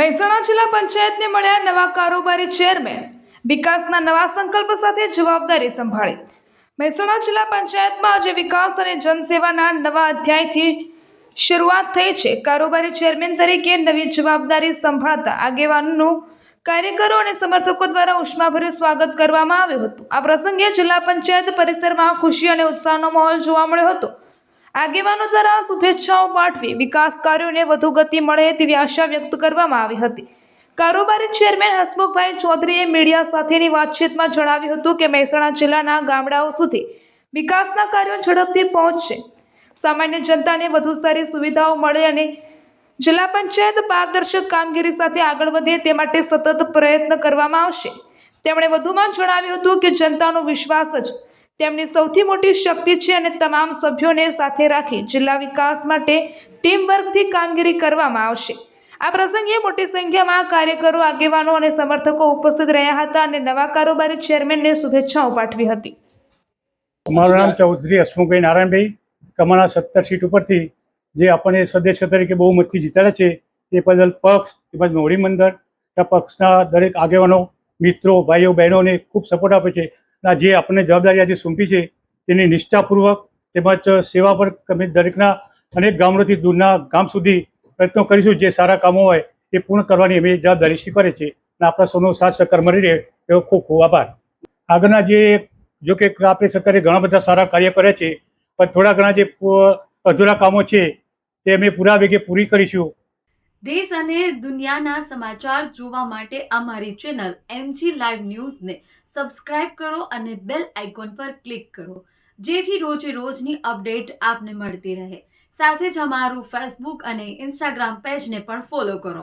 મહેસાણા જિલ્લા પંચાયતને મળ્યા નવા કારોબારી ચેરમેન, વિકાસના નવા સંકલ્પ સાથે જવાબદારી સંભાળી। મહેસાણા જિલ્લા પંચાયતમાં આજે વિકાસ અને જનસેવાના નવા અધ્યાયથી શરૂઆત થઈ છે। કારોબારી ચેરમેન તરીકે નવી જવાબદારી સંભાળતા આગેવાનોનું કાર્યકરો અને સમર્થકો દ્વારા ઉષ્માભર્યું સ્વાગત કરવામાં આવ્યું હતું। આ પ્રસંગે જિલ્લા પંચાયત પરિસરમાં ખુશી અને ઉત્સાહનો માહોલ જોવા મળ્યો હતો। આગેવાનો દ્વારા શુભેચ્છાઓ પાઠવી વિકાસ કાર્યોને વધુ ગતિ મળે તેવી આશા વ્યક્ત કરવામાં આવી હતી। કારોબારી ચેરમેન હસમુખભાઈ ચૌધરીએ મીડિયા સાથેની વાતચીતમાં જણાવ્યું હતું કે મહેસાણા જિલ્લાના ગામડાઓ સુધી વિકાસના કાર્યો ઝડપથી પહોંચશે, સામાન્ય જનતાને વધુ સારી સુવિધાઓ મળે અને જિલ્લા પંચાયત પારદર્શક કામગીરી સાથે આગળ વધે તે માટે સતત પ્રયત્ન કરવામાં આવશે। તેમણે વધુમાં જણાવ્યું હતું કે જનતાનો વિશ્વાસ જ તેમની સૌથી મોટી શક્તિ છે અને તમામ સભ્યોને સાથે રાખી જિલ્લા વિકાસ માટે ટીમ વર્કથી કામગીરી કરવામાં આવશે। આ પ્રસંગે મોટી સંખ્યામાં કાર્યકરો, આગેવાનો અને સમર્થકો ઉપસ્થિત રહ્યા હતા અને નવા કારોબારી ચેરમેનને શુભેચ્છાઓ પાઠવી હતી। મારું નામ ચૌધરી હસમુખભાઈ નારાયણભાઈ, કમાણા 17 સીટ ઉપરથી જે આપણને સદસ્ય તરીકે બહુમતથી જીતાડ્યા છે તે બદલ પક્ષ તેમજ મોવડી મંડળ પક્ષના દરેક આગેવાનો, મિત્રો, ભાઈઓ, બહેનોને ખૂબ સપોર્ટ આપે છે। જે આપણને જવાબદારી આજે સોંપી છે તેની નિષ્ઠાપૂર્વક તેમજ સેવા પર અમે દરેકના અનેક ગામોથી દૂરના ગામ સુધી પ્રયત્નો કરીશું। જે સારા કામો હોય એ પૂર્ણ કરવાની અમે જવાબદારી સ્વીકારે છે અને આપણા સૌનો સાથ સહકાર મળી રહે એવો ખૂબ ખૂબ આભાર। આગળના જો કે આપણી સરકારે ઘણા બધા સારા કાર્ય કર્યા છે, પણ થોડા ઘણા જે અધૂરા કામો છે તે અમે પૂરા વેગે પૂરી કરીશું। દેશ અને દુનિયાના સમાચાર જોવા માટે અમારી ચેનલ MG લાઈવ ન્યૂઝને સબસ્ક્રાઇબ કરો અને બેલ આઇકોન પર ક્લિક કરો, જેથી રોજે રોજની અપડેટ આપને મળતી રહે। સાથે જ અમારું ફેસબુક અને ઇન્સ્ટાગ્રામ પેજને પણ ફોલો કરો।